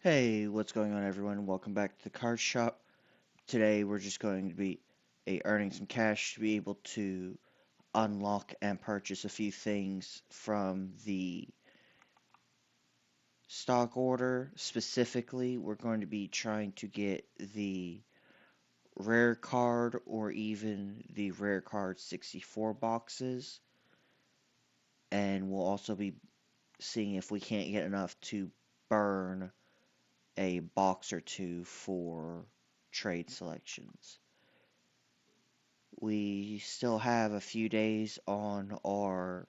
Hey, what's going on everyone? Welcome back to the card shop. Today we're just going to be earning some cash to be able to unlock and purchase a few things from the stock order. Specifically, we're going to be trying to get the rare card or even the rare card 64 boxes. And we'll also be seeing if we can't get enough to burn a box or two for trade selections. We still have a few days on our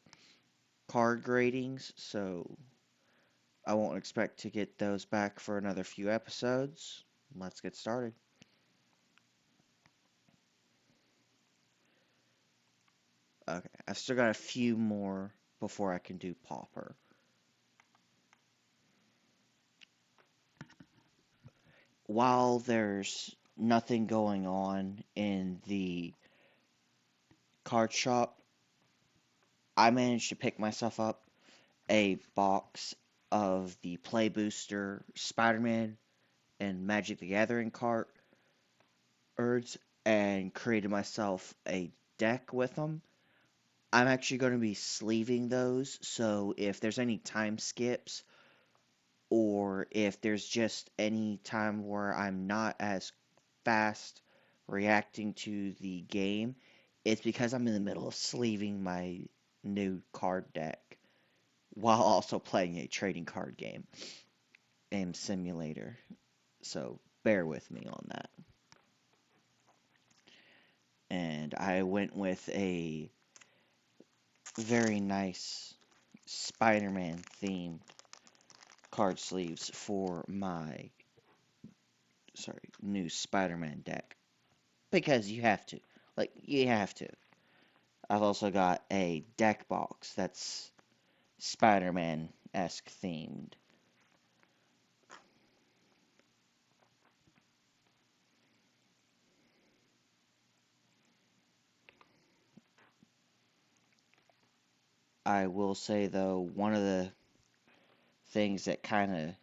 card gradings, so I won't expect to get those back for another few episodes. Let's get started. Okay, I've still got a few more before I can do Pauper. While there's nothing going on in the card shop, I managed to pick myself up a box of the Play Booster Spider-Man and Magic the Gathering cards and created myself a deck with them. I'm actually going to be sleeving those, so if there's any time skips or if there's just any time where I'm not as fast reacting to the game, it's because I'm in the middle of sleeving my new card deck while also playing a trading card game simulator. So bear with me on that. And I went with a very nice Spider-Man themed card sleeves for my new Spider-Man deck because you have to. Like you have to. I've also got a deck box that's Spider-Man-esque themed. I will say though, one of the things that kind of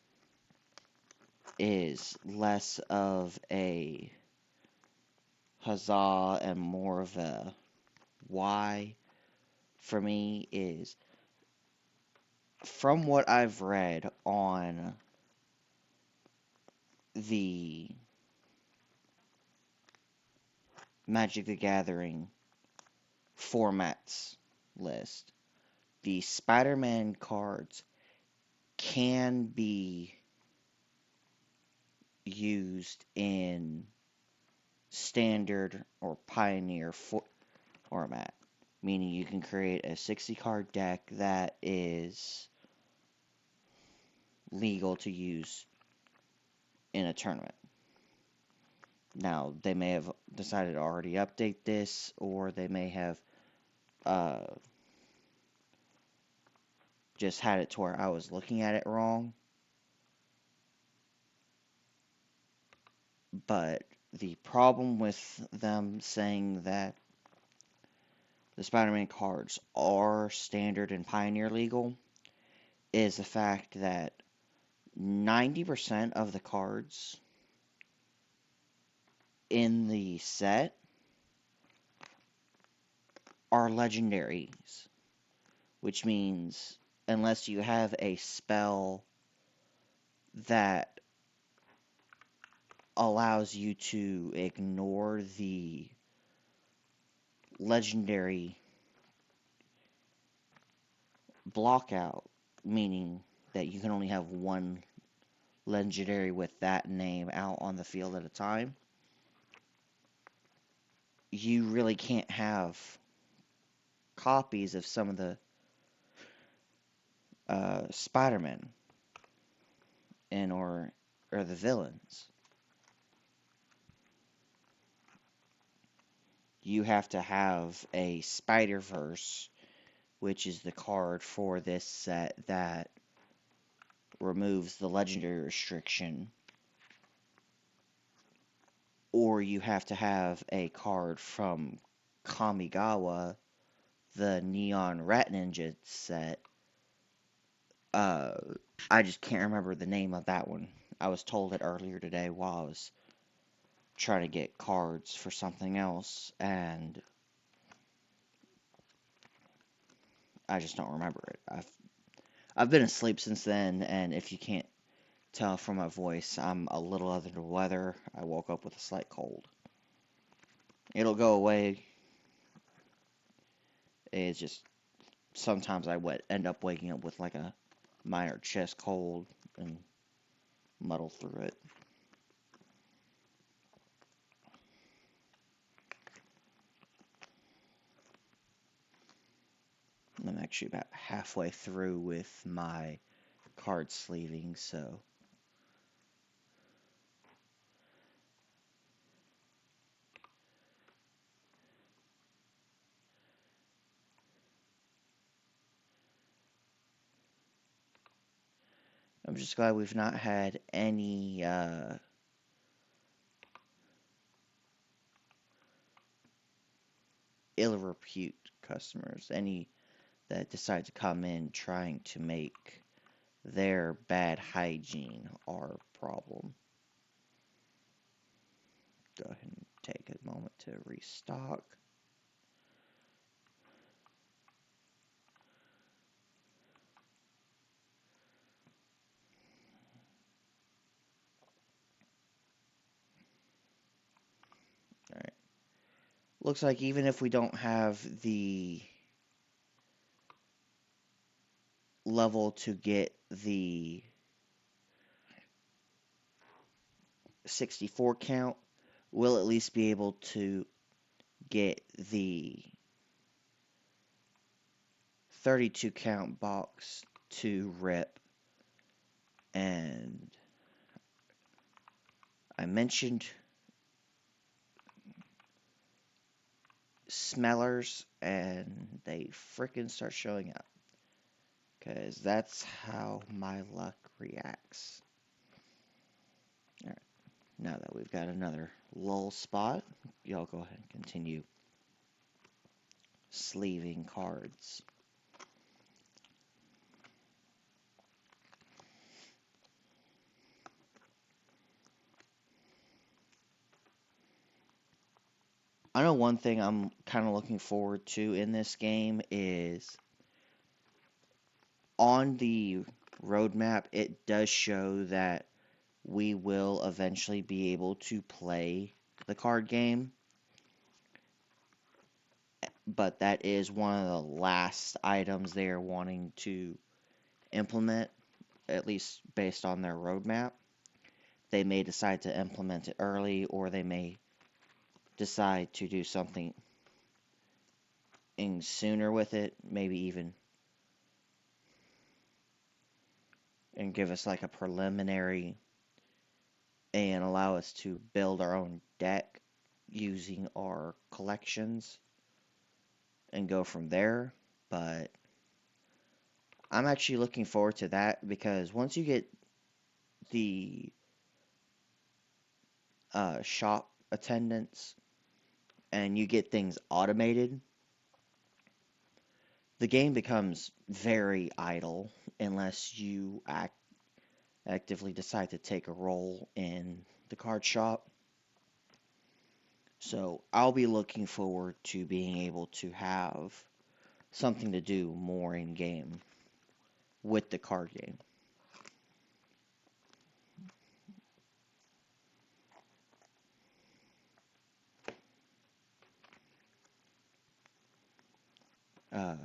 is less of a huzzah and more of a why for me is from what I've read on the Magic the Gathering formats list, the Spider-Man cards can be used in standard or pioneer format, meaning you can create a 60 card deck that is legal to use in a tournament. Now, they may have decided to already update this, or they may have uh, just had it to where I was looking at it wrong. But the problem with them saying that the Spider-Man cards are standard and Pioneer legal is the fact that 90% of the cards in the set are legendaries, which means unless you have a spell that allows you to ignore the legendary blockout, meaning that you can only have one legendary with that name out on the field at a time, you really can't have copies of some of the Spider-Man and or the villains. You have to have a Spider-Verse, which is the card for this set that removes the legendary restriction, or you have to have a card from Kamigawa, the Neon Rat Ninja set. Uh, I just can't remember the name of that one I was told it earlier today while I was trying to get cards for something else, and I just don't remember it. I've been asleep since then, and if you can't tell from my voice, I'm a little under the weather. I woke up with a slight cold. It'll go away. It's just sometimes I would end up waking up with like a minor chest cold and muddle through it. I'm actually about halfway through with my card sleeving, so I'm just glad we've not had any ill repute customers, any that decide to come in trying to make their bad hygiene our problem. Go ahead and take a moment to restock. All right. Looks like even if we don't have the level to get the 64 count, we'll at least be able to get the 32 count box to rip. And I mentioned smellers, and they frickin' start showing up. Because that's how my luck reacts. Alright, now that we've got another lull spot, y'all go ahead and continue sleeving cards. I know one thing I'm kind of looking forward to in this game is on the roadmap, it does show that we will eventually be able to play the card game, but that is one of the last items they are wanting to implement, at least based on their roadmap. They may decide to implement it early, or they may decide to do something in sooner with it, maybe even and give us like a preliminary and allow us to build our own deck using our collections and go from there. But I'm actually looking forward to that because once you get the shop attendance and you get things automated, the game becomes very idle unless you actively decide to take a role in the card shop. So I'll be looking forward to being able to have something to do more in game with the card game. Uh,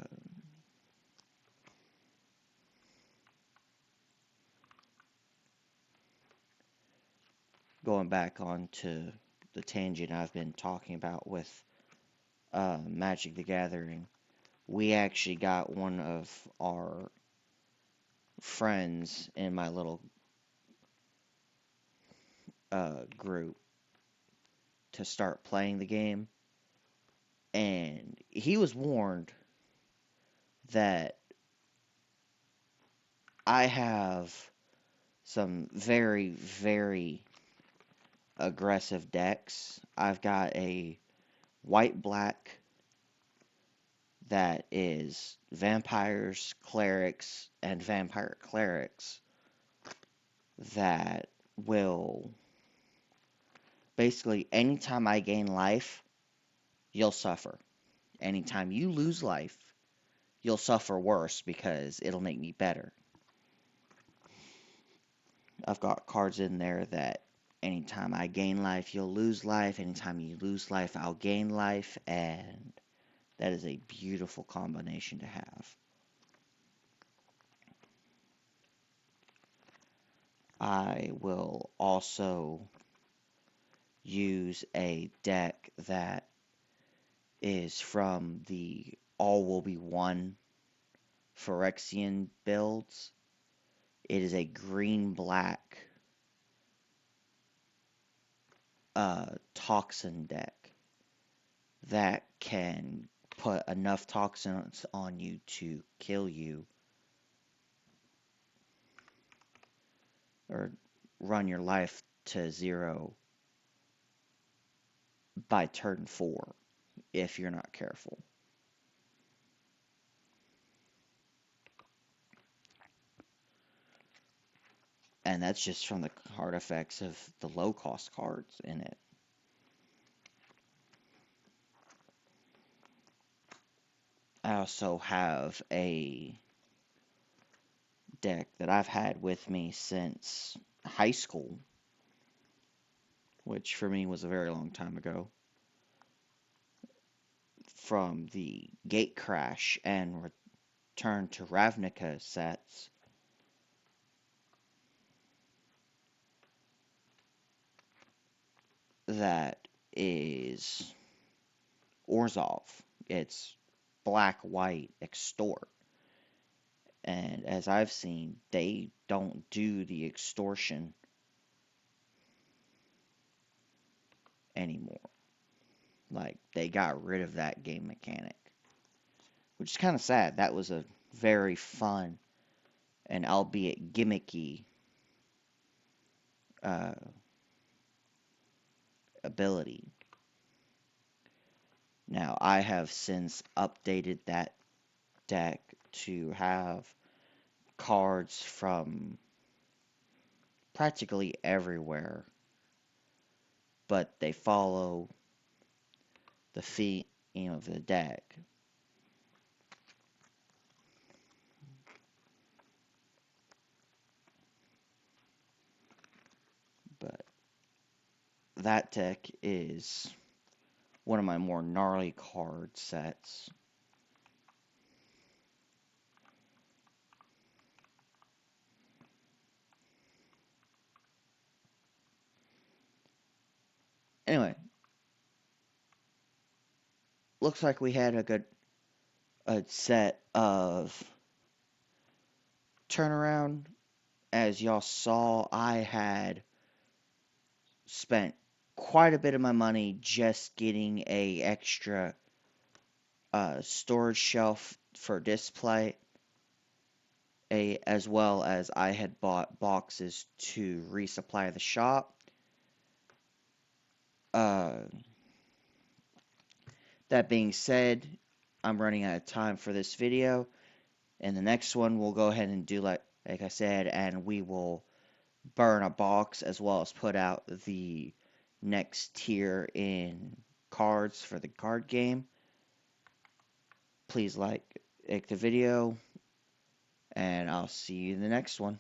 Going back onto the tangent I've been talking about with Magic the Gathering, we actually got one of our friends in my little group to start playing the game, and he was warned that I have some very, very aggressive decks. I've got a white-black that is vampires, clerics, and vampire clerics that will basically, anytime I gain life, you'll suffer. Anytime you lose life, you'll suffer worse because it'll make me better. I've got cards in there that anytime I gain life, you'll lose life. Anytime you lose life, I'll gain life. And that is a beautiful combination to have. I will also use a deck that is from the All Will Be One Phyrexian builds. It is a green-black toxin deck that can put enough toxins on you to kill you or run your life to zero by turn 4 if you're not careful. And that's just from the card effects of the low cost cards in it. I also have a deck that I've had with me since high school, which for me was a very long time ago, from the Gate Crash and Return to Ravnica sets. That is Orzhov. It's black, white, extort. And as I've seen, they don't do the extortion anymore. Like, they got rid of that game mechanic, which is kind of sad. That was a very fun and albeit gimmicky uh, ability. Now, I have since updated that deck to have cards from practically everywhere, but they follow the theme of the deck. But that deck is one of my more gnarly card sets. Anyway, looks like we had a set of turnaround. As y'all saw, I had spent quite a bit of my money just getting a extra storage shelf for display, as well as I had bought boxes to resupply the shop. That being said, I'm running out of time for this video. And the next one, we'll go ahead and do like I said, and we will burn a box as well as put out the next tier in cards for the card game. Please like the video, and I'll see you in the next one.